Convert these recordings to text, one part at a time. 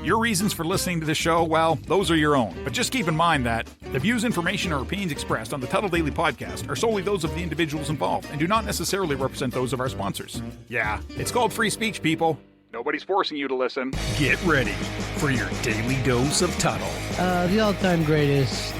Your reasons for listening to the show, well, those are your own. But just keep in mind that the views, information, or opinions expressed on the Tuttle Daily Podcast are solely those of the individuals involved and do not necessarily represent those of our sponsors. Yeah, it's called free speech, people. Nobody's forcing you to listen. Get ready for your daily dose of Tuttle. The all-time greatest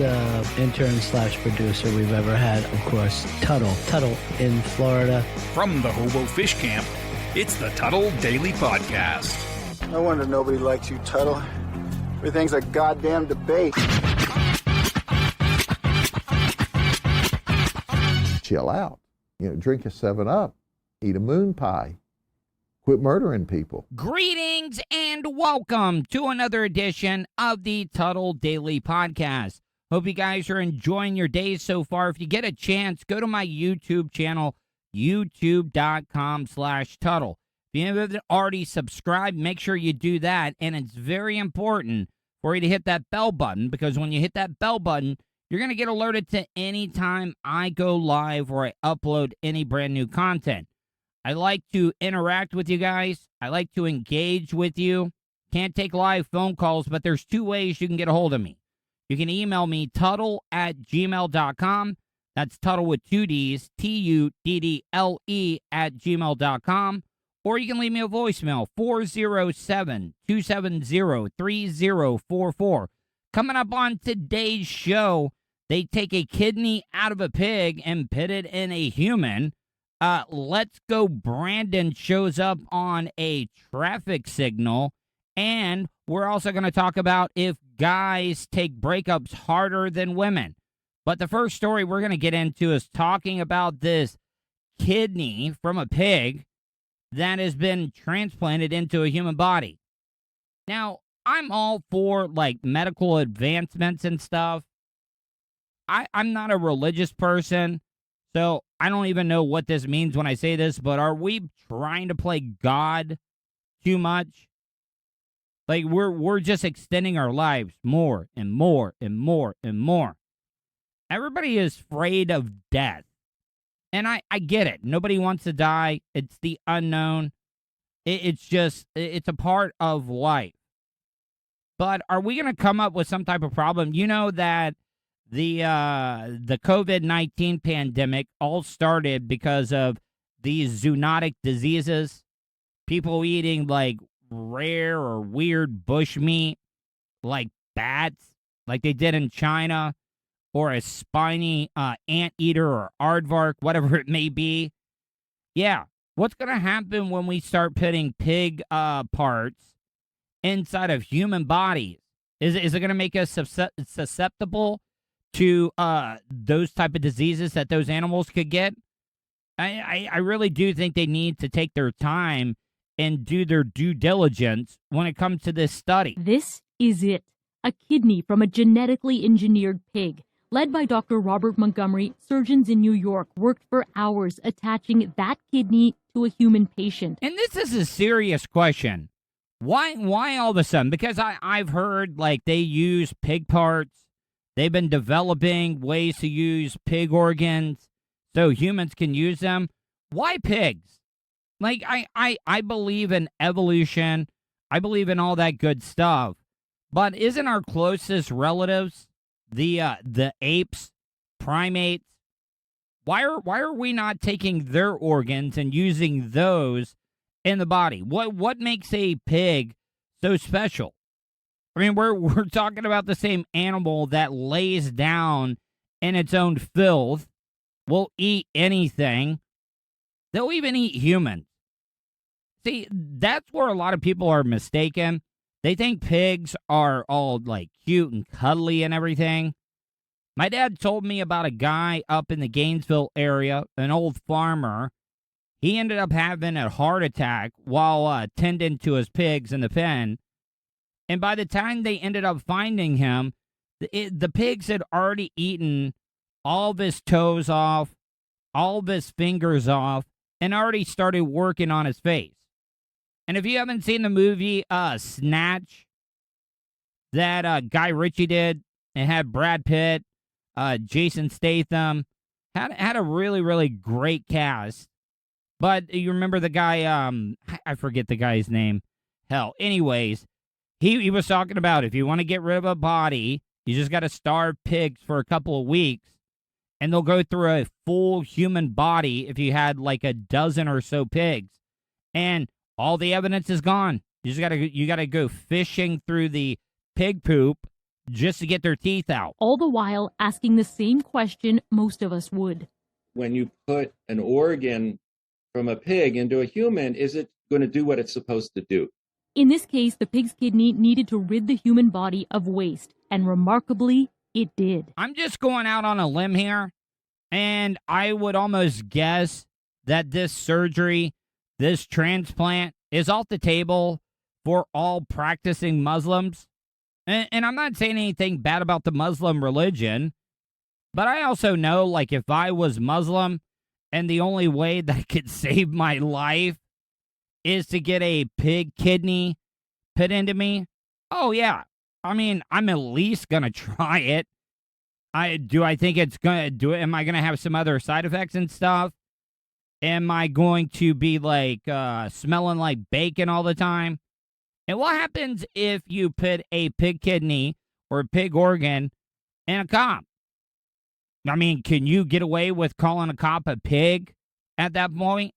intern/producer we've ever had, of course, Tuttle. Tuttle in Florida. From the Hobo Fish Camp, it's the Tuttle Daily Podcast. No wonder nobody likes you, Tuttle. Everything's a goddamn debate. Chill out. Drink a 7-Up. Eat a moon pie. Quit murdering people. Greetings and welcome to another edition of the Tuttle Daily Podcast. Hope you guys are enjoying your days so far. If you get a chance, go to my YouTube channel, youtube.com/Tuttle. If you haven't already subscribed, make sure you do that. And it's very important for you to hit that bell button, because when you hit that bell button, you're going to get alerted to any time I go live or I upload any brand new content. I like to interact with you guys. I like to engage with you. Can't take live phone calls, but there's two ways you can get a hold of me. You can email me, Tuttle@gmail.com. That's Tuttle with two D's, TUDDLE@gmail.com. Or you can leave me a voicemail, 407-270-3044. Coming up on today's show, they take a kidney out of a pig and put it in a human. Let's Go Brandon shows up on a traffic signal. And we're also going to talk about if guys take breakups harder than women. But the first story we're going to get into is talking about this kidney from a pig that has been transplanted into a human body. Now, I'm all for, medical advancements and stuff. I'm not a religious person, so I don't even know what this means when I say this, but are we trying to play God too much? We're just extending our lives more and more and more and more. Everybody is afraid of death. And I get it. Nobody wants to die. It's the unknown. It's a part of life. But are we going to come up with some type of problem? You know that the COVID-19 pandemic all started because of these zoonotic diseases. People eating, rare or weird bush meat, like bats, like they did in China. Or a spiny anteater or aardvark, whatever it may be. Yeah, what's going to happen when we start putting pig parts inside of human bodies? Is it going to make us susceptible to those type of diseases that those animals could get? I really do think they need to take their time and do their due diligence when it comes to this study. This is it. A kidney from a genetically engineered pig. Led by Dr. Robert Montgomery, surgeons in New York worked for hours attaching that kidney to a human patient. And this is a serious question. Why all of a sudden? Because I've heard, they use pig parts. They've been developing ways to use pig organs so humans can use them. Why pigs? I believe in evolution. I believe in all that good stuff. But isn't our closest relatives the apes, primates? Why are we not taking their organs and using those in the body? What makes a pig so special? I mean, we're talking about the same animal that lays down in its own filth, will eat anything. They'll even eat humans. See, that's where a lot of people are mistaken. They think pigs are all cute and cuddly and everything. My dad told me about a guy up in the Gainesville area, an old farmer. He ended up having a heart attack while tending to his pigs in the pen. And by the time they ended up finding him, the pigs had already eaten all of his toes off, all of his fingers off, and already started working on his face. And if you haven't seen the movie Snatch that Guy Ritchie did, it had Brad Pitt, Jason Statham, had a really, really great cast. But you remember the guy, I forget the guy's name. Hell, anyways, he was talking about if you want to get rid of a body, you just got to starve pigs for a couple of weeks, and they'll go through a full human body if you had like a dozen or so pigs, and all the evidence is gone. You gotta go fishing through the pig poop just to get their teeth out. All the while asking the same question most of us would. When you put an organ from a pig into a human, is it going to do what it's supposed to do? In this case, the pig's kidney needed to rid the human body of waste, and remarkably, it did. I'm just going out on a limb here, and I would almost guess that this surgery, this transplant, is off the table for all practicing Muslims. And I'm not saying anything bad about the Muslim religion, but I also know, like, if I was Muslim and the only way that I could save my life is to get a pig kidney put into me, oh, yeah. I mean, I'm at least going to try it. Do I think it's going to do it? Am I going to have some other side effects and stuff? Am I going to be, like, smelling like bacon all the time? And what happens if you put a pig kidney or a pig organ in a cop? I mean, can you get away with calling a cop a pig at that point?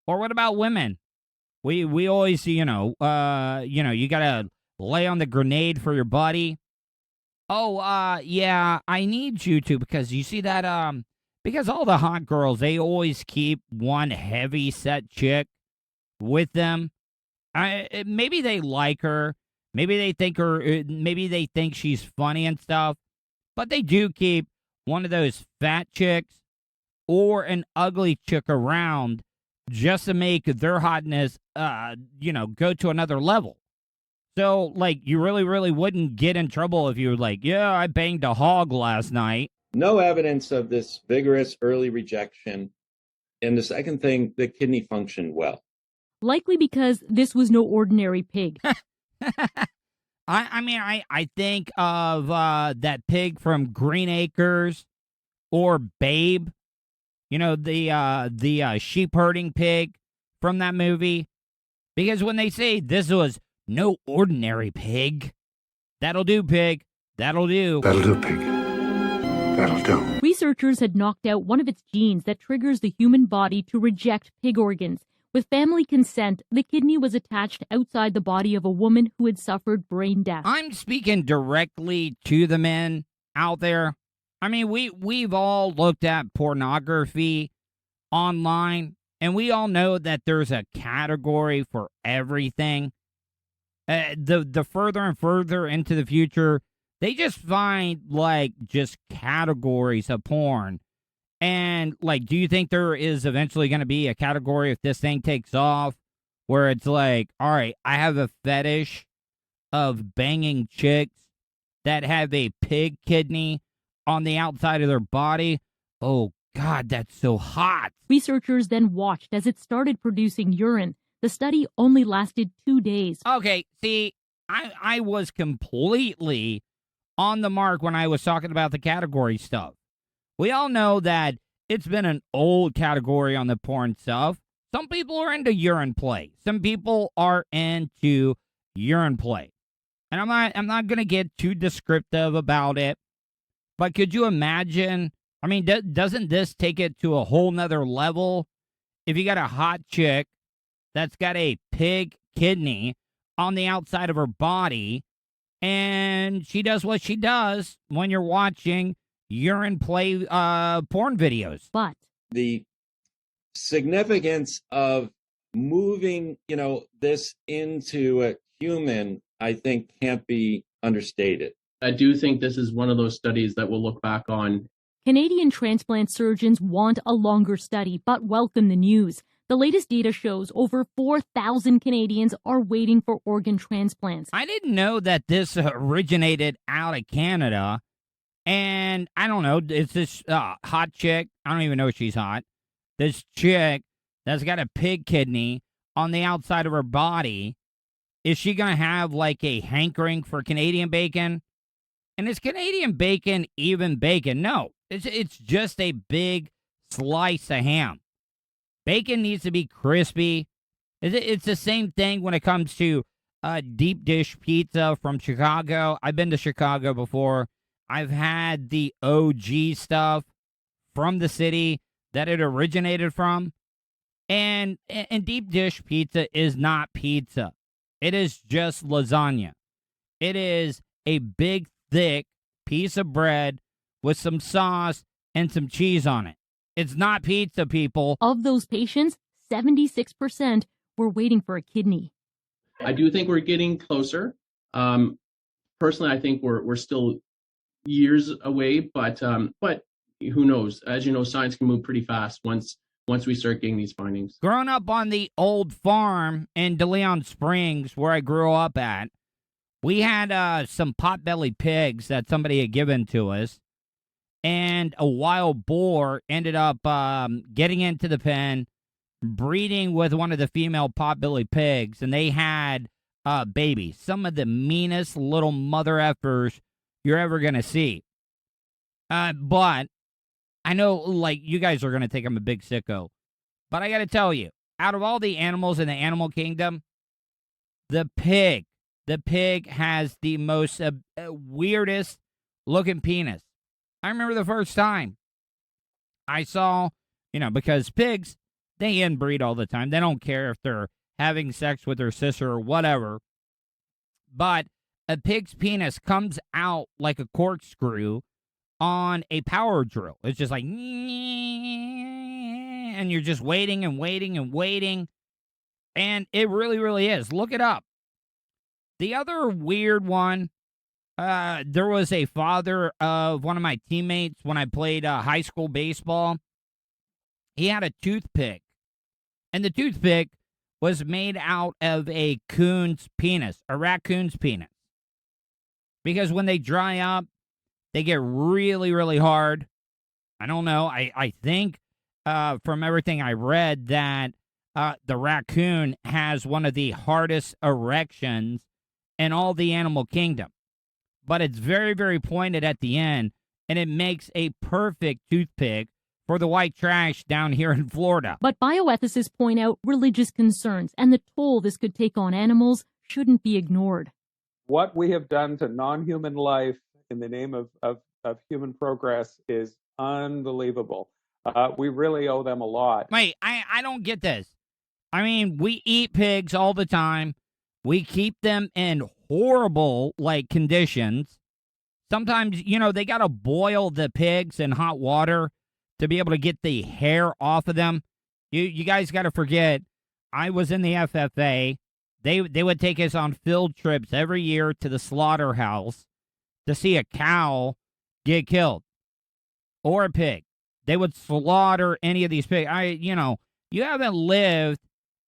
Or what about women? We always, you gotta lay on the grenade for your buddy. Oh, yeah, I need you to, because you see that, because all the hot girls, they always keep one heavy set chick with them. Maybe they like her, maybe they think she's funny and stuff, but they do keep one of those fat chicks or an ugly chick around just to make their hotness, go to another level. So, like, you really, really wouldn't get in trouble if you were like, yeah, I banged a hog last night. No evidence of this vigorous early rejection. And the second thing, the kidney functioned well. Likely because this was no ordinary pig. I think of that pig from Green Acres or Babe, the sheep herding pig from that movie. Because when they say this was no ordinary pig, that'll do, pig. That'll do. That'll do, pig. That'll do. Researchers had knocked out one of its genes that triggers the human body to reject pig organs. With family consent, the kidney was attached outside the body of a woman who had suffered brain death. I'm speaking directly to the men out there. I mean, we've all looked at pornography online, and we all know that there's a category for everything. The further and further into the future, they just find, like, just categories of porn. And, like, do you think there is eventually going to be a category if this thing takes off where it's like, all right, I have a fetish of banging chicks that have a pig kidney on the outside of their body? Oh, God, that's so hot. Researchers then watched as it started producing urine. The study only lasted 2 days. Okay, see, I was completely on the mark when I was talking about the category stuff. We all know that it's been an old category on the porn stuff. Some people are into urine play. Some people are into urine play. And I'm not going to get too descriptive about it. But could you imagine? I mean, doesn't this take it to a whole nother level? If you got a hot chick that's got a pig kidney on the outside of her body, and she does what she does when you're watching urine play porn videos. But the significance of moving, this into a human, I think, can't be understated. I do think this is one of those studies that we'll look back on. Canadian transplant surgeons want a longer study, but welcome the news. The latest data shows over 4,000 Canadians are waiting for organ transplants. I didn't know that this originated out of Canada. And I don't know, it's this hot chick. I don't even know if she's hot. This chick that's got a pig kidney on the outside of her body. Is she going to have like a hankering for Canadian bacon? And is Canadian bacon even bacon? No, it's just a big slice of ham. Bacon needs to be crispy. It's the same thing when it comes to deep dish pizza from Chicago. I've been to Chicago before. I've had the OG stuff from the city that it originated from. And deep dish pizza is not pizza. It is just lasagna. It is a big, thick piece of bread with some sauce and some cheese on it. It's not pizza, people. Of those patients, 76% were waiting for a kidney. I do think we're getting closer. Personally, I think we're still years away, but who knows? As you know, science can move pretty fast once we start getting these findings. Growing up on the old farm in DeLeon Springs, where I grew up at, we had some pot-bellied pigs that somebody had given to us, and a wild boar ended up getting into the pen, breeding with one of the female pot-bellied pigs, and they had babies. Some of the meanest little mother effers you're ever going to see. But I know, like, you guys are going to think I'm a big sicko, but I got to tell you, out of all the animals in the animal kingdom, the pig has the most weirdest looking penis. I remember the first time I saw, because pigs, they inbreed all the time. They don't care if they're having sex with their sister or whatever. But a pig's penis comes out like a corkscrew on a power drill. It's just like, and you're just waiting and waiting and waiting. And it really, really is. Look it up. The other weird one, there was a father of one of my teammates when I played high school baseball. He had a toothpick. And the toothpick was made out of a raccoon's penis. Because when they dry up, they get really, really hard. I don't know. I think from everything I read that the raccoon has one of the hardest erections in all the animal kingdom. But it's very, very pointed at the end, and it makes a perfect toothpick for the white trash down here in Florida. But bioethicists point out religious concerns and the toll this could take on animals shouldn't be ignored. What we have done to non-human life in the name of human progress is unbelievable. We really owe them a lot. Wait, I don't get this. I mean, we eat pigs all the time. We keep them in horrible, conditions. Sometimes, they got to boil the pigs in hot water to be able to get the hair off of them. You guys got to forget, I was in the FFA. They would take us on field trips every year to the slaughterhouse to see a cow get killed or a pig. They would slaughter any of these pigs. You haven't lived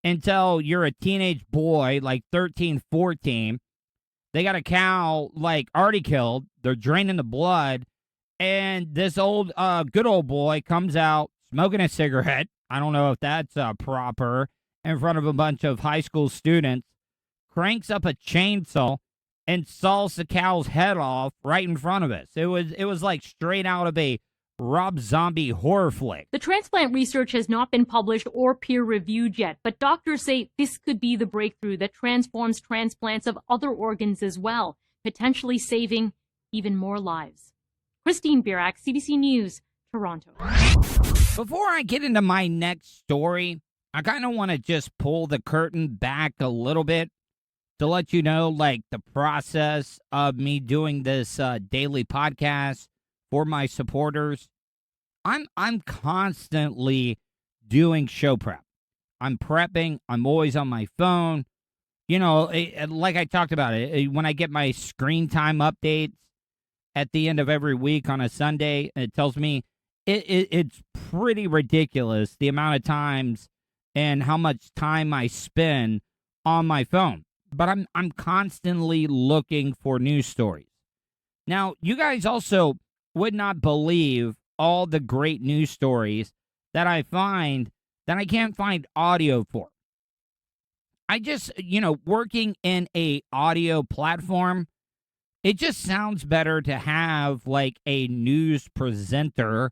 until you're a teenage boy, like 13, 14. They got a cow, already killed. They're draining the blood. And this good old boy comes out smoking a cigarette. I don't know if that's proper. In front of a bunch of high school students. Cranks up a chainsaw and saws the cow's head off right in front of us. It was like straight out of a Rob Zombie horror flick. The transplant research has not been published or peer-reviewed yet, but doctors say this could be the breakthrough that transforms transplants of other organs as well, potentially saving even more lives. Christine Birak, CBC News, Toronto. Before I get into my next story, I kind of want to just pull the curtain back a little bit to let you know, the process of me doing this daily podcast for my supporters. I'm constantly doing show prep. I'm prepping. I'm always on my phone. Like I talked about it, when I get my screen time updates at the end of every week on a Sunday, it tells me it's pretty ridiculous the amount of times and how much time I spend on my phone. But I'm constantly looking for news stories. Now, you guys also would not believe all the great news stories that I find that I can't find audio for. I just, working in a audio platform, it just sounds better to have a news presenter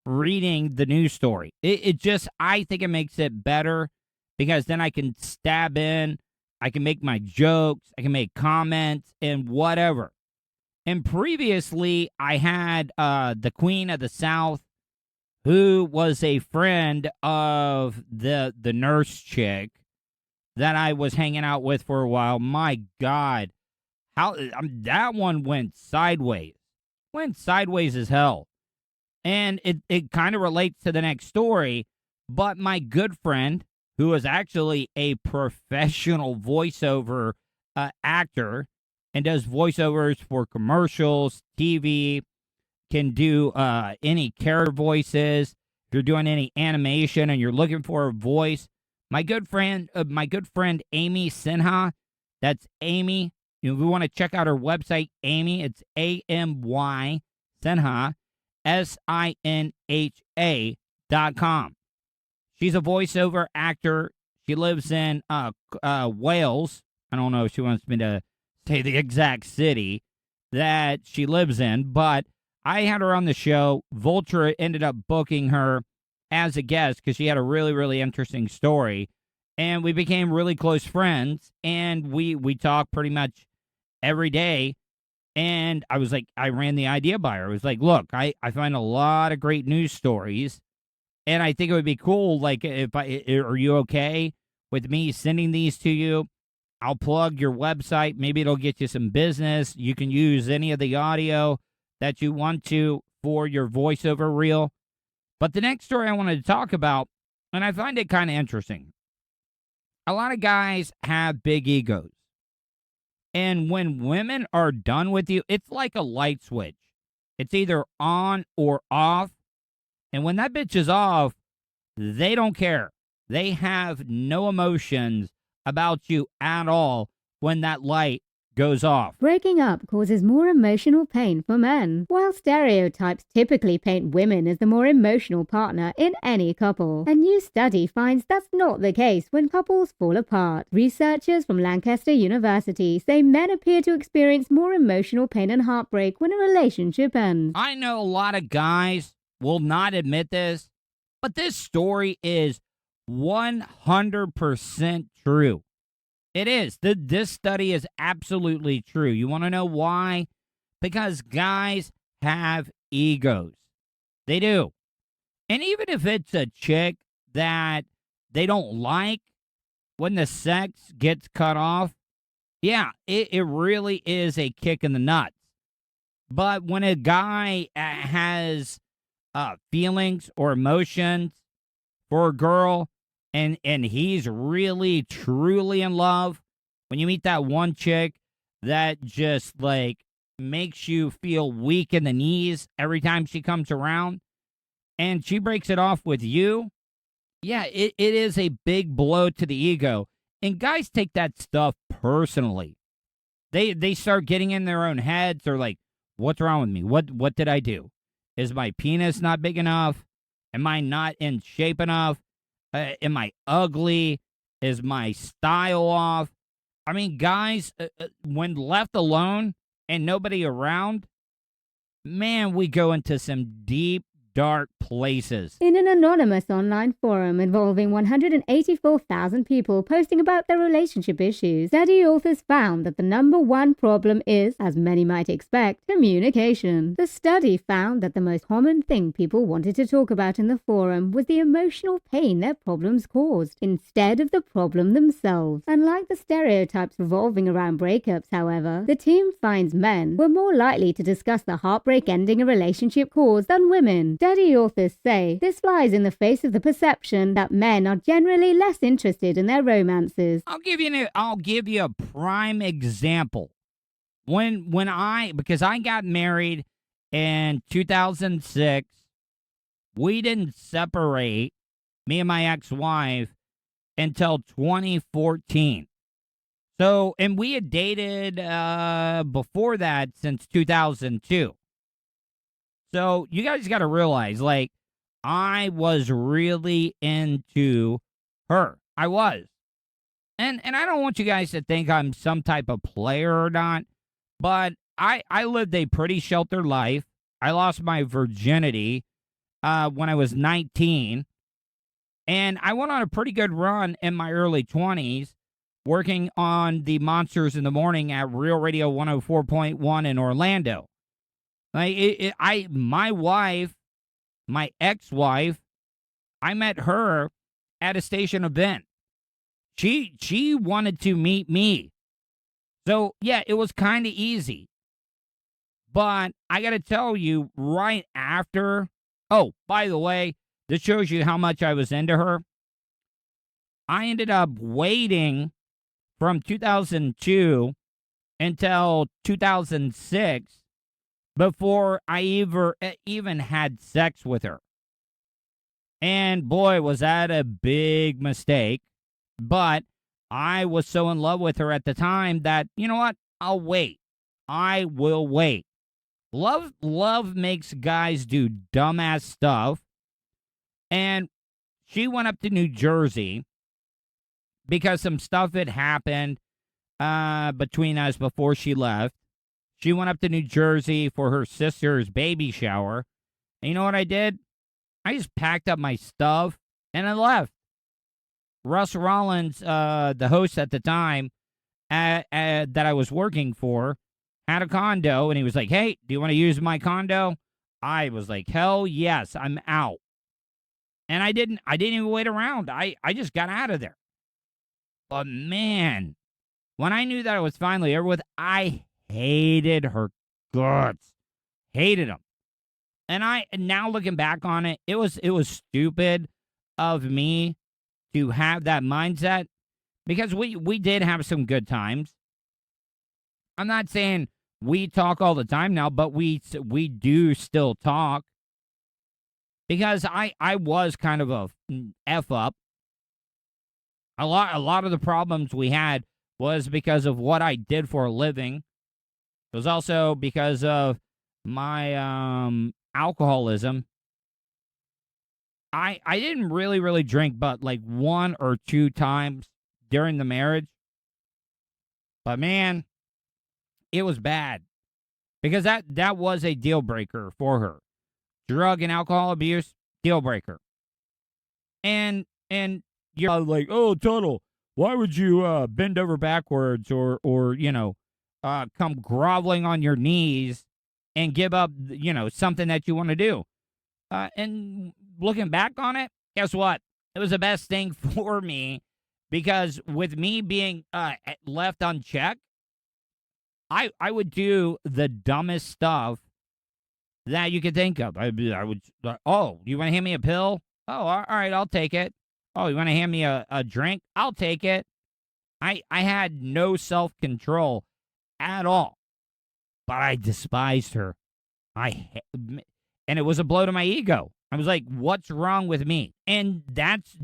reading the news story. It just, I think it makes it better because then I can stab in. I can make my jokes. I can make comments and whatever. And previously, I had the Queen of the South, who was a friend of the nurse chick that I was hanging out with for a while. My God, how that one went sideways. Went sideways as hell. And it kind of relates to the next story, but my good friend, who is actually a professional voiceover actor and does voiceovers for commercials, TV, can do any character voices. If you're doing any animation and you're looking for a voice, my good friend Amy Sinha, that's Amy. If you want to check out her website, Amy, it's AMY Sinha, SINHA.com. She's a voiceover actor. She lives in Wales. I don't know if she wants me to say the exact city that she lives in, but I had her on the show. Vulture ended up booking her as a guest because she had a really, really interesting story. And we became really close friends, and we talk pretty much every day. And I was like, I ran the idea by her. I was like, look, I find a lot of great news stories, and I think it would be cool, like, are you okay with me sending these to you? I'll plug your website. Maybe it'll get you some business. You can use any of the audio that you want to for your voiceover reel. But the next story I wanted to talk about, and I find it kind of interesting. A lot of guys have big egos. And when women are done with you, it's like a light switch. It's either on or off. And when that bitch is off, they don't care. They have no emotions about you at all when that light goes off. Breaking up causes more emotional pain for men, while stereotypes typically paint women as the more emotional partner in any couple. A new study finds that's not the case when couples fall apart. Researchers from Lancaster University say men appear to experience more emotional pain and heartbreak when a relationship ends. I know a lot of guys will not admit this, but this story is 100% true. It is. This study is absolutely true. You want to know why? Because guys have egos. They do. And even if it's a chick that they don't like, when the sex gets cut off, yeah, it really is a kick in the nuts. But when a guy has feelings or emotions for a girl, and he's really, truly in love, when you meet that one chick that just, like, makes you feel weak in the knees every time she comes around, and she breaks it off with you, yeah, it is a big blow to the ego. And guys take that stuff personally. They start getting in their own heads. They're like, what's wrong with me? What did I do? Is my penis not big enough? Am I not in shape enough? Am I ugly? Is my style off? I mean, guys, when left alone and nobody around, man, we go into some deep, dark places. In an anonymous online forum involving 184,000 people posting about their relationship issues, study authors found that the number one problem is, as many might expect, communication. The study found that the most common thing people wanted to talk about in the forum was the emotional pain their problems caused, instead of the problem themselves. Unlike the stereotypes revolving around breakups, however, the team finds men were more likely to discuss the heartbreak ending a relationship caused than women. Study authors say this flies in the face of the perception that men are generally less interested in their romances. I'll give you a prime example. Because I got married in 2006, we didn't separate, me and my ex-wife, until 2014. So, and we had dated before that since 2002. So you guys got to realize, like, I was really into her. I was. And I don't want you guys to think I'm some type of player or not, but I lived a pretty sheltered life. I lost my virginity when I was 19, and I went on a pretty good run in my early 20s, working on the Monsters in the Morning at Real Radio 104.1 in Orlando. Like my wife, my ex-wife, I met her at a station event. She wanted to meet me. So, yeah, it was kind of easy. But I got to tell you, right after, oh, by the way, this shows you how much I was into her. I ended up waiting from 2002 until 2006 before I even had sex with her. And boy, was that a big mistake. But I was so in love with her at the time that, you know what? I'll wait. I will wait. Love makes guys do dumbass stuff. And she went up to New Jersey because some stuff had happened between us before she left. She went up to New Jersey for her sister's baby shower. And you know what I did? I just packed up my stuff and I left. Russ Rollins, the host at the time that I was working for, had a condo, and he was like, hey, do you want to use my condo? I was like, hell yes, I'm out. And I didn't even wait around. I just got out of there. But man, when I knew that I was finally over with, I hated her guts. Hated them. And now looking back on it, it was stupid of me to have that mindset, because we did have some good times. I'm not saying we talk all the time now, but we do still talk, because I was kind of a F up. A lot of the problems we had was because of what I did for a living. It was also because of my alcoholism. I didn't really drink, but like 1 or 2 times during the marriage. But man, it was bad, because that was a deal breaker for her. Drug and alcohol abuse, deal breaker. And you're like, oh, Tuttle, why would you bend over backwards or come groveling on your knees and give up, something that you want to do? And looking back on it, guess what? It was the best thing for me, because with me being left unchecked, I would do the dumbest stuff that you could think of. I would, oh, you want to hand me a pill? Oh, all right, I'll take it. Oh, you want to hand me a drink? I'll take it. I had no self-control at all, but I despised her. And it was a blow to my ego. I was like, what's wrong with me? And that's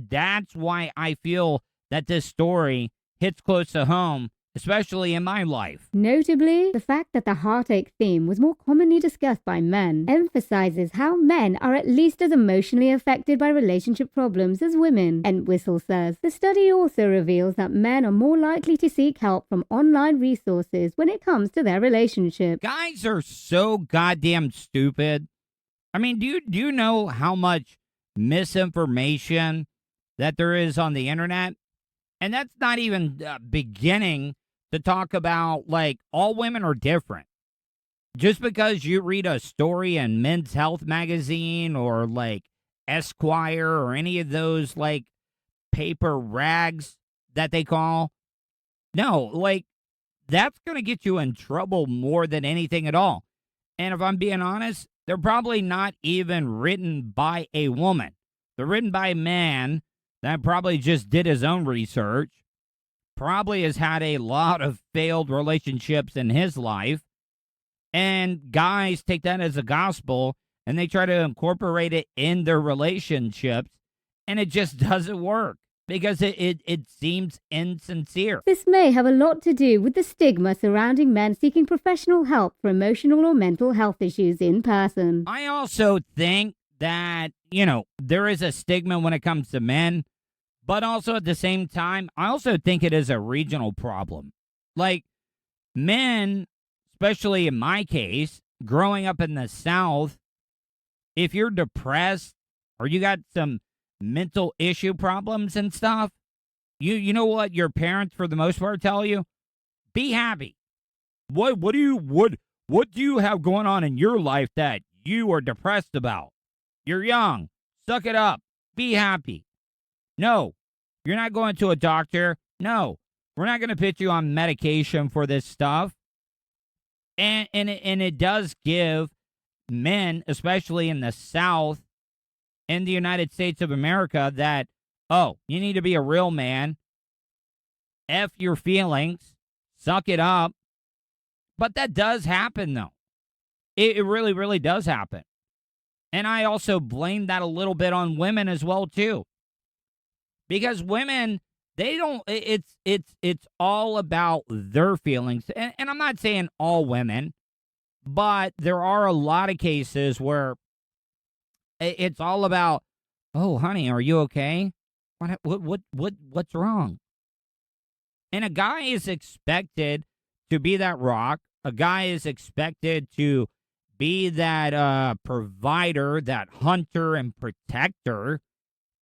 why I feel that this story hits close to home, especially in my life. Notably, the fact that the heartache theme was more commonly discussed by men emphasizes how men are at least as emotionally affected by relationship problems as women, Entwistle says. The study also reveals that men are more likely to seek help from online resources when it comes to their relationship. Guys are so goddamn stupid. I mean, do you know how much misinformation that there is on the internet? And that's not even beginning to talk about, like, all women are different. Just because you read a story in Men's Health magazine or, like, Esquire or any of those, like, paper rags that they call. No, like, that's going to get you in trouble more than anything at all. And if I'm being honest, they're probably not even written by a woman. They're written by a man that probably just did his own research, probably has had a lot of failed relationships in his life, and guys take that as a gospel, and they try to incorporate it in their relationships, and it just doesn't work, because it seems insincere. This may have a lot to do with the stigma surrounding men seeking professional help for emotional or mental health issues in person. I also think that, there is a stigma when it comes to men, but also at the same time, I also think it is a regional problem. Like, men, especially in my case, growing up in the South, if you're depressed or you got some mental issue problems and stuff, You know what your parents, for the most part, tell you? Be happy. What do you have going on in your life that you are depressed about? You're young. Suck it up. Be happy. No, you're not going to a doctor. No, we're not going to put you on medication for this stuff. And it does give men, especially in the South, in the United States of America, that, oh, you need to be a real man. F your feelings. Suck it up. But that does happen, though. It really, really does happen. And I also blame that a little bit on women as well, too. Because women, they don't, it's all about their feelings. And I'm not saying all women, but there are a lot of cases where it's all about, oh, honey, are you okay? What's wrong? And a guy is expected to be that rock. A guy is expected to be that provider, that hunter and protector.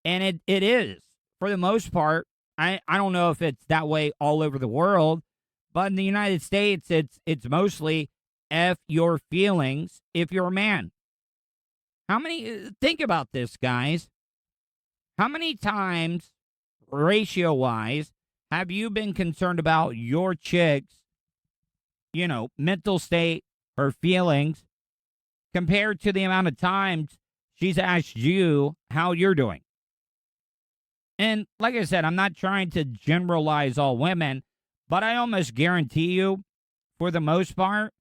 And it is, for the most part. I don't know if it's that way all over the world, but in the United States, it's mostly F your feelings if you're a man. Think about this, guys. How many times, ratio-wise, have you been concerned about your chick's, mental state, her feelings, compared to the amount of times she's asked you how you're doing? And like I said, I'm not trying to generalize all women, but I almost guarantee you, for the most part,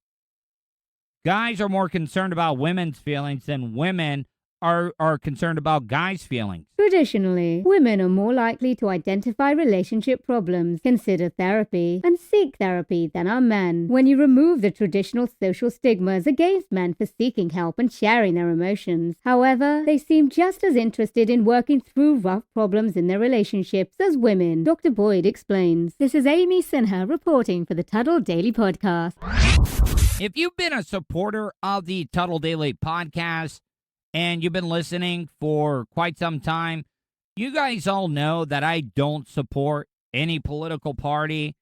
guys are more concerned about women's feelings than women are concerned about guys' feelings. Traditionally, women are more likely to identify relationship problems, consider therapy, and seek therapy than are men. When you remove the traditional social stigmas against men for seeking help and sharing their emotions, however, they seem just as interested in working through rough problems in their relationships as women. Dr. Boyd explains. This is Amy Sinha reporting for the Tuddle Daily Podcast. If you've been a supporter of the Tuddle Daily Podcast, and you've been listening for quite some time, you guys all know that I don't support any political party.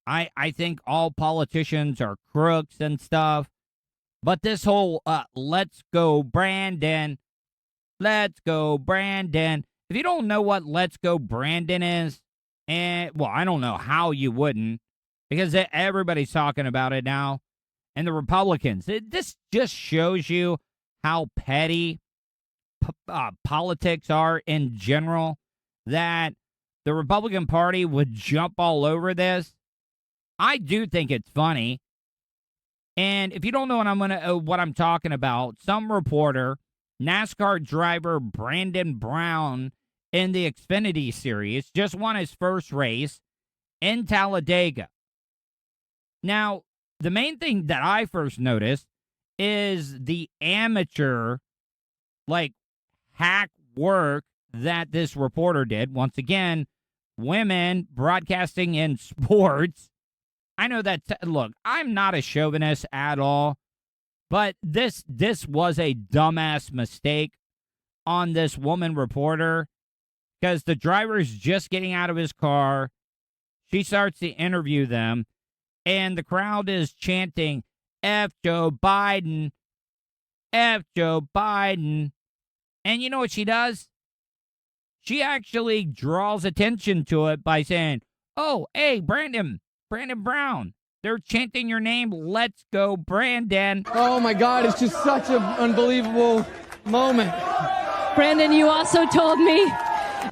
I think all politicians are crooks and stuff. But this whole let's go Brandon, let's go Brandon. If you don't know what let's go Brandon is, I don't know how you wouldn't, because everybody's talking about it now. And the Republicans, this just shows you how petty politics are in general, that the Republican Party would jump all over this. I do think it's funny. And if you don't know what I'm talking about, some reporter, NASCAR driver Brandon Brown in the Xfinity Series, just won his first race in Talladega. Now, the main thing that I first noticed is the amateur, hack work that this reporter did. Once again, women broadcasting in sports. I know that, look, I'm not a chauvinist at all, but this was a dumbass mistake on this woman reporter, because the driver's just getting out of his car. She starts to interview them, and the crowd is chanting, F Joe Biden, F Joe Biden. And you know what she does? She actually draws attention to it by saying, oh, hey, Brandon Brown, they're chanting your name. Let's go, Brandon. Oh, my God, it's just such an unbelievable moment. Brandon, you also told me.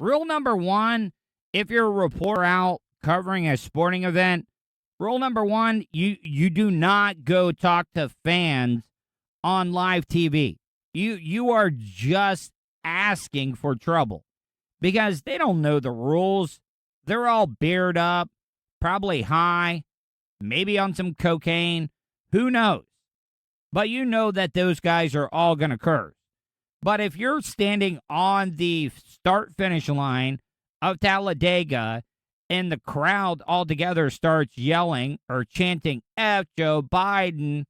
Rule number one, if you're a reporter out covering a sporting event, rule number one, you do not go talk to fans on live TV. You are just asking for trouble, because they don't know the rules. They're all beard up, probably high, maybe on some cocaine. Who knows? But you know that those guys are all going to curse. But if you're standing on the start-finish line of Talladega and the crowd altogether starts yelling or chanting F Joe Biden,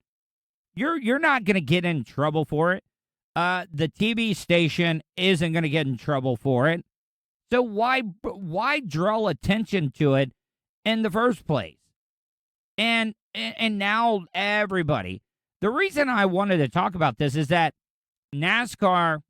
you're not going to get in trouble for it. The TV station isn't going to get in trouble for it. So why draw attention to it in the first place? And now everybody. The reason I wanted to talk about this is that NASCAR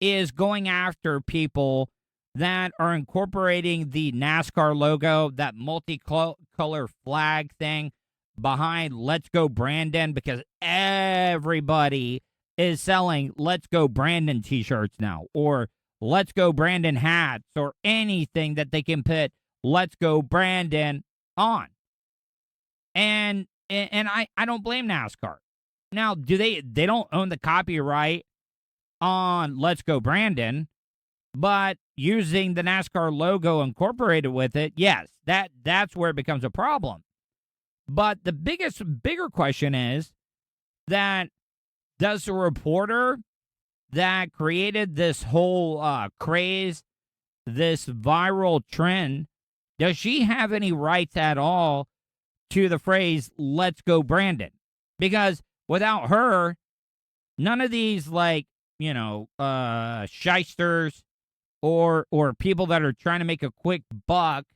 is going after people that are incorporating the NASCAR logo, that multicolor flag thing behind Let's Go Brandon, because everybody is selling Let's Go Brandon t-shirts now, or Let's Go Brandon hats, or anything that they can put Let's Go Brandon on. And I don't blame NASCAR. Now, they don't own the copyright on Let's Go Brandon, but using the NASCAR logo incorporated with it, yes, that's where it becomes a problem. But the bigger question is that does the reporter that created this whole craze, this viral trend, does she have any rights at all to the phrase, Let's Go Brandon? Because without her, none of these, shysters or people that are trying to make a quick buck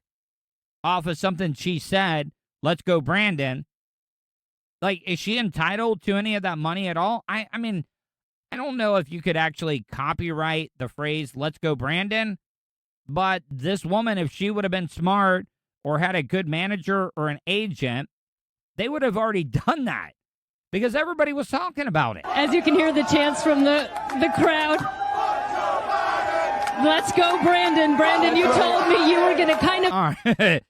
off of something she said, Let's Go Brandon, is she entitled to any of that money at all? I mean, I don't know if you could actually copyright the phrase, Let's Go Brandon, but this woman, if she would have been smart or had a good manager or an agent, they would have already done that because everybody was talking about it. As you can hear the chants from the crowd. Let's go, Brandon. Brandon, you told me you were going to kind of... All right.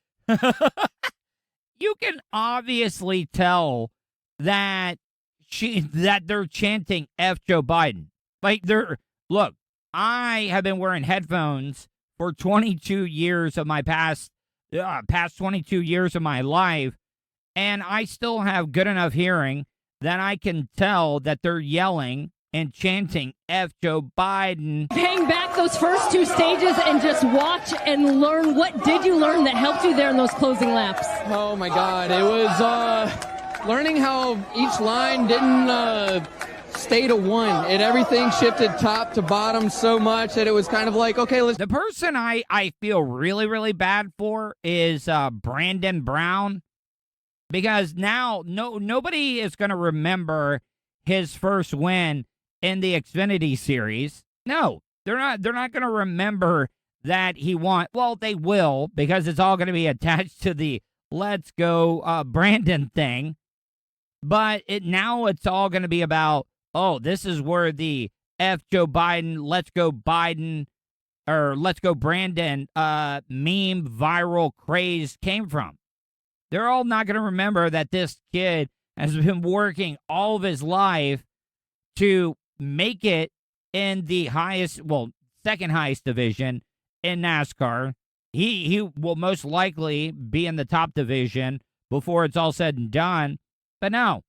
You can obviously tell that they're chanting F Joe Biden. Look, I have been wearing headphones for 22 years of my past 22 years of my life, and I still have good enough hearing that I can tell that they're yelling and chanting F Joe Biden. Hang back those first two stages and just watch and learn. What did you learn that helped you there in those closing laps? Oh my God, it was learning how each line didn't stay to one. Everything shifted top to bottom so much that it was kind of like, okay, let's... The person I feel really, really bad for is Brandon Brown, because now nobody is going to remember his first win in the Xfinity Series. No, they're not going to remember that he won. Well, they will, because it's all going to be attached to the Let's Go Brandon thing. But now it's all going to be about, oh, this is where the F Joe Biden, Let's Go Biden, or Let's Go Brandon meme viral craze came from. They're all not going to remember that this kid has been working all of his life to make it in the second highest division in NASCAR. He will most likely be in the top division before it's all said and done. But no,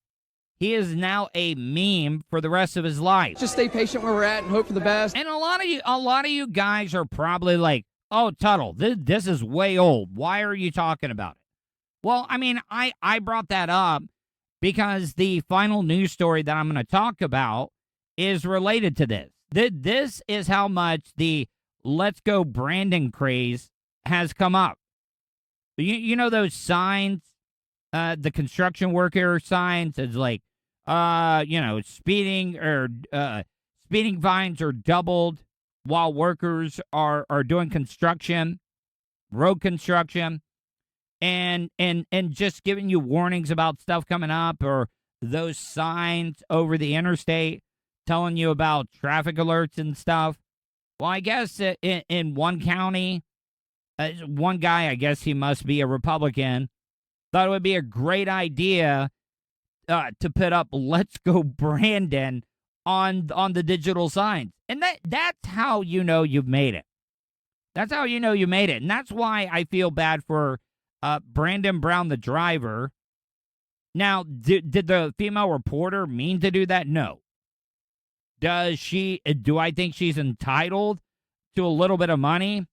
he is now a meme for the rest of his life. Just stay patient where we're at and hope for the best. And a lot of you guys are probably like, oh, Tuttle, this is way old. Why are you talking about it? Well, I mean, I brought that up because the final news story that I'm going to talk about is related to this. This is how much the Let's Go Brandon craze has come up. You know those signs, the construction worker signs, it's like, speeding fines are doubled while workers are doing construction, road construction, and just giving you warnings about stuff coming up, or those signs over the interstate telling you about traffic alerts and stuff. Well, I guess in one county, one guy, I guess he must be a Republican, thought it would be a great idea to put up Let's Go Brandon on the digital signs. And that's how you know you've made it. That's how you know you made it. And that's why I feel bad for Brandon Brown, the driver. Now, did the female reporter mean to do that? No. Do I think she's entitled to a little bit of money?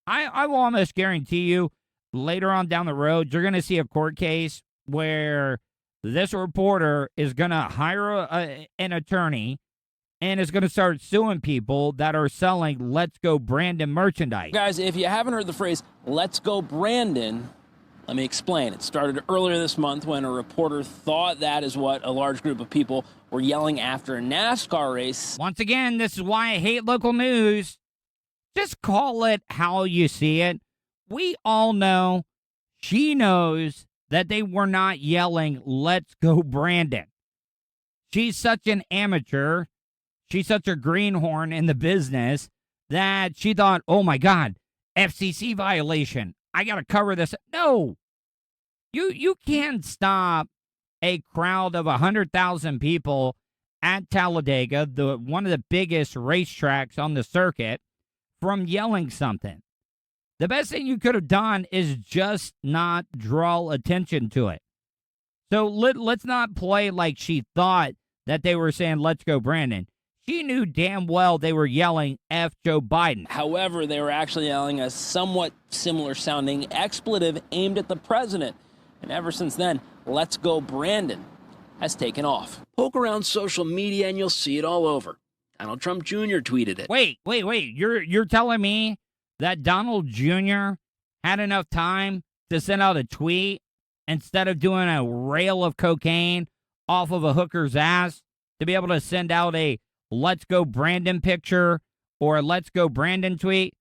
I will almost guarantee you later on down the road, you're going to see a court case where this reporter is going to hire an attorney and is going to start suing people that are selling Let's Go Brandon merchandise. Guys, if you haven't heard the phrase, Let's Go Brandon, let me explain. It started earlier this month when a reporter thought that is what a large group of people were yelling after a NASCAR race. Once again, this is why I hate local news. Just call it how you see it. We all know, she knows that they were not yelling, Let's Go Brandon. She's such an amateur. She's such a greenhorn in the business that she thought, oh my God, FCC violation. I got to cover this. No, you can't stop a crowd of 100,000 people at Talladega, one of the biggest racetracks on the circuit, from yelling something. The best thing you could have done is just not draw attention to it. So let's not play like she thought that they were saying, Let's Go Brandon. She knew damn well they were yelling F Joe Biden. However, they were actually yelling a somewhat similar sounding expletive aimed at the president. And ever since then, Let's Go Brandon has taken off. Poke around social media and you'll see it all over. Donald Trump Jr. tweeted it. Wait. You're telling me that Donald Jr. had enough time to send out a tweet instead of doing a rail of cocaine off of a hooker's ass to be able to send out a Let's Go Brandon picture or a Let's Go Brandon tweet?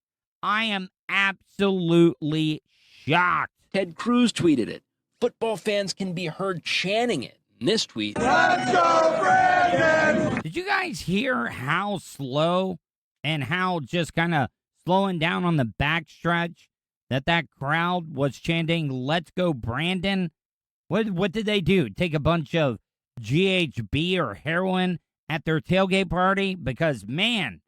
I am absolutely shocked. Ted Cruz tweeted it. Football fans can be heard chanting it. In this tweet, Let's go Brandon! Did you guys hear how slow and how just kind of slowing down on the backstretch that crowd was chanting, Let's Go Brandon? What did they do? Take a bunch of GHB or heroin at their tailgate party? Because, man,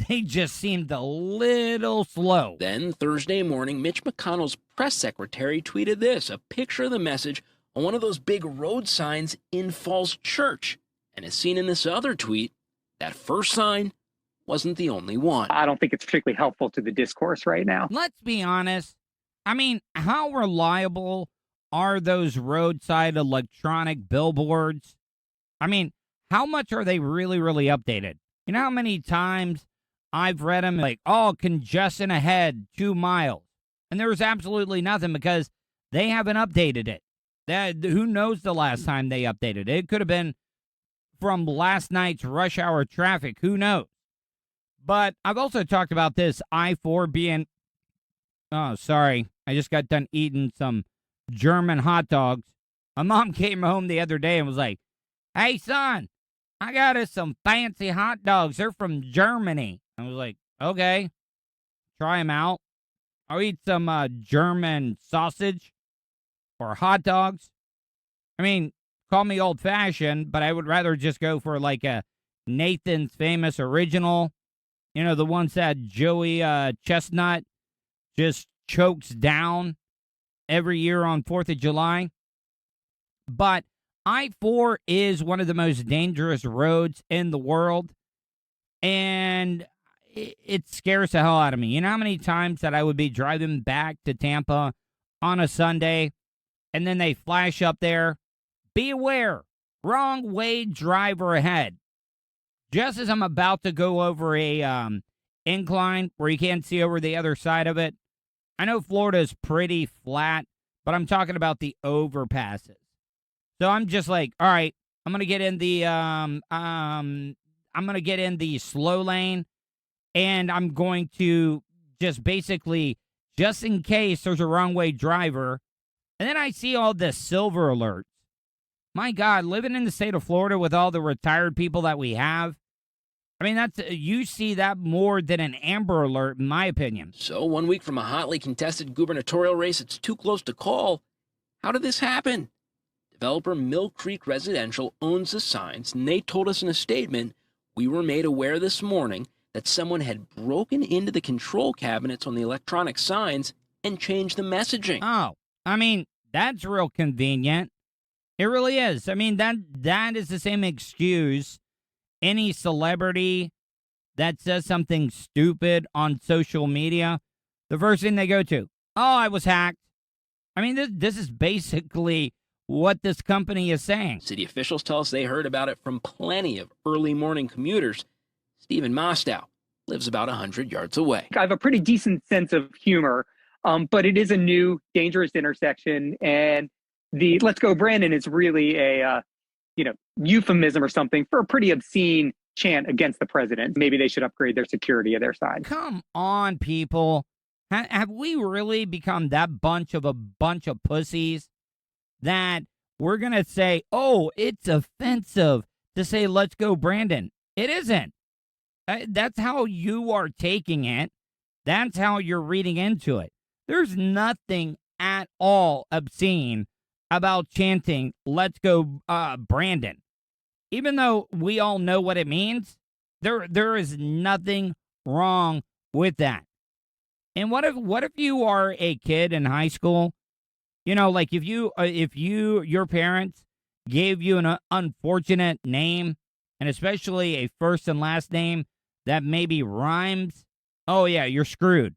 they just seemed a little slow. Then, Thursday morning, Mitch McConnell's press secretary tweeted this, a picture of the message on one of those big road signs in Falls Church. And as seen in this other tweet, that first sign wasn't the only one. I don't think it's particularly helpful to the discourse right now. Let's be honest. I mean, how reliable are those roadside electronic billboards? I mean, how much are they really, really updated? You know how many times I've read them like, oh, congestion ahead, 2 miles. And there was absolutely nothing because they haven't updated it. Who knows the last time they updated it? It could have been from last night's rush hour traffic. Who knows? But I've also talked about this I-4 being... Oh, sorry. I just got done eating some German hot dogs. My mom came home the other day and was like, hey, son, I got us some fancy hot dogs. They're from Germany. I was like, okay, try them out. I'll eat some German sausage or hot dogs. I mean, call me old-fashioned, but I would rather just go for like a Nathan's Famous Original. You know, the ones that Joey Chestnut just chokes down every year on 4th of July. But I-4 is one of the most dangerous roads in the world, and it scares the hell out of me. You know how many times that I would be driving back to Tampa on a Sunday, and then they flash up there, be aware, wrong way driver ahead. Just as I'm about to go over a incline where you can't see over the other side of it. I know Florida is pretty flat, but I'm talking about the overpasses. So I'm just like, all right, I'm gonna get in the slow lane, and I'm going to just basically, just in case there's a wrong way driver, and then I see all the silver alerts. My God, living in the state of Florida with all the retired people that we have, I mean, you see that more than an Amber Alert, in my opinion. So 1 week from a hotly contested gubernatorial race, it's too close to call. How did this happen? Developer Mill Creek Residential owns the signs, and they told us in a statement, we were made aware this morning that someone had broken into the control cabinets on the electronic signs and changed the messaging. Oh, I mean, that's real convenient. It really is. I mean, that is the same excuse any celebrity that says something stupid on social media, the first thing they go to, oh, I was hacked. I mean, this is basically what this company is saying. City officials tell us they heard about it from plenty of early morning commuters. Stephen Mostow lives about 100 yards away. I have a pretty decent sense of humor, but it is a new, dangerous intersection, and the "Let's Go Brandon" is really a euphemism or something for a pretty obscene chant against the president. Maybe they should upgrade their security of their side. Come on, people. Have we really become that bunch of pussies that we're going to say, oh, it's offensive to say "Let's Go Brandon"? It isn't. That's how you are taking it. That's how you're reading into it. There's nothing at all obscene about chanting "Let's Go Brandon." Even though we all know what it means, there is nothing wrong with that. And what if you are a kid in high school? You know, like if your parents gave you an unfortunate name, and especially a first and last name that maybe rhymes, oh yeah, you're screwed.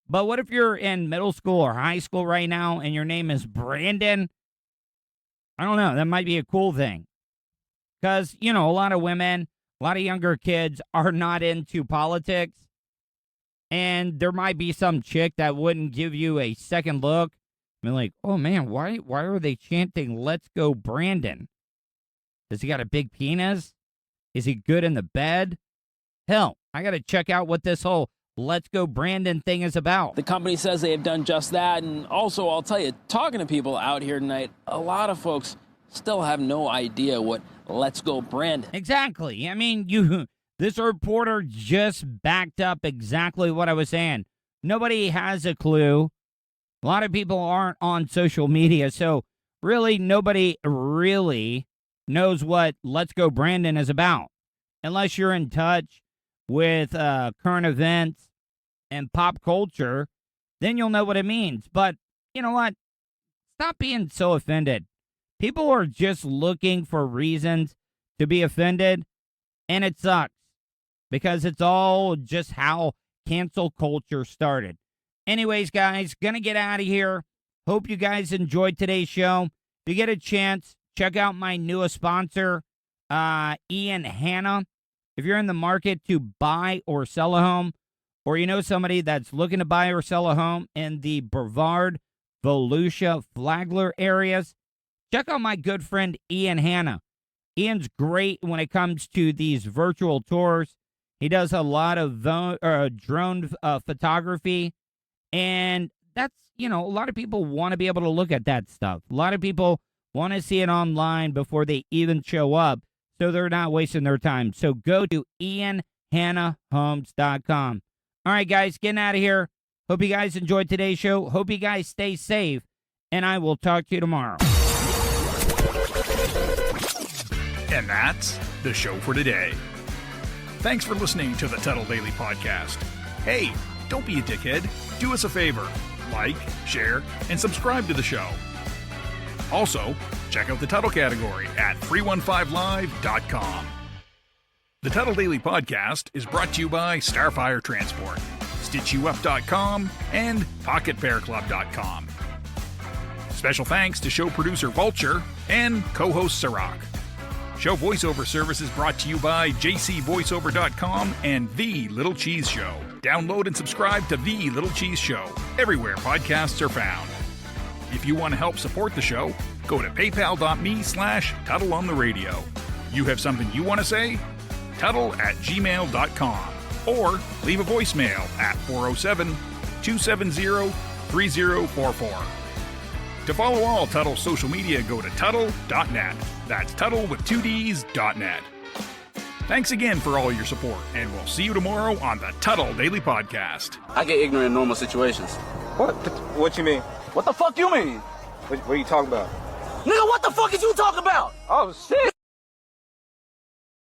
But what if you're in middle school or high school right now and your name is Brandon? I don't know. That might be a cool thing. Because, a lot of women, a lot of younger kids are not into politics. And there might be some chick that wouldn't give you a second look. I mean, like, oh man, why are they chanting "Let's Go Brandon"? Does he got a big penis? Is he good in the bed? Hell, I got to check out what this whole "Let's Go Brandon" thing is about. The company says they have done just that. And also, I'll tell you, talking to people out here tonight, a lot of folks still have no idea what "Let's Go Brandon." Exactly. I mean, this reporter just backed up exactly what I was saying. Nobody has a clue. A lot of people aren't on social media, so really nobody really knows what "Let's Go Brandon" is about. Unless you're in touch with current events and pop culture, then you'll know what it means. But you know what? Stop being so offended. People are just looking for reasons to be offended, and it sucks because it's all just how cancel culture started. Anyways, guys, gonna get out of here. Hope you guys enjoyed today's show. If you get a chance, check out my newest sponsor, Ian Hanna. If you're in the market to buy or sell a home, or you know somebody that's looking to buy or sell a home in the Brevard, Volusia, Flagler areas, check out my good friend Ian Hanna. Ian's great when it comes to these virtual tours. He does a lot of drone photography, and that's, a lot of people want to be able to look at that stuff. A lot of people want to see it online before they even show up, so they're not wasting their time. So go to IanHannaHomes.com. All right, guys, getting out of here. Hope you guys enjoyed today's show. Hope you guys stay safe, and I will talk to you tomorrow. And that's the show for today. Thanks for listening to the Tuttle Daily Podcast. Hey, don't be a dickhead. Do us a favor. Like, share, and subscribe to the show. Also, check out the Tuttle category at 315live.com. The Tuttle Daily Podcast is brought to you by Starfire Transport, StitchYouUp.com, and PocketPairClub.com. Special thanks to show producer Vulture and co-host Sirach. Show voiceover services brought to you by jcvoiceover.com and The Little Cheese Show. Download and subscribe to The Little Cheese Show everywhere podcasts are found. If you want to help support the show, go to paypal.me/TuttleOnTheRadio. You have something you want to say? Tuttle@gmail.com or leave a voicemail at 407-270-3044. To follow all Tuttle social media, go to Tuttle.net. That's Tuttle with 2Ds.net. Thanks again for all your support, and we'll see you tomorrow on the Tuttle Daily Podcast. I get ignorant in normal situations. What you mean? What the fuck you mean? What are you talking about? Nigga, what the fuck is you talking about? Oh, shit!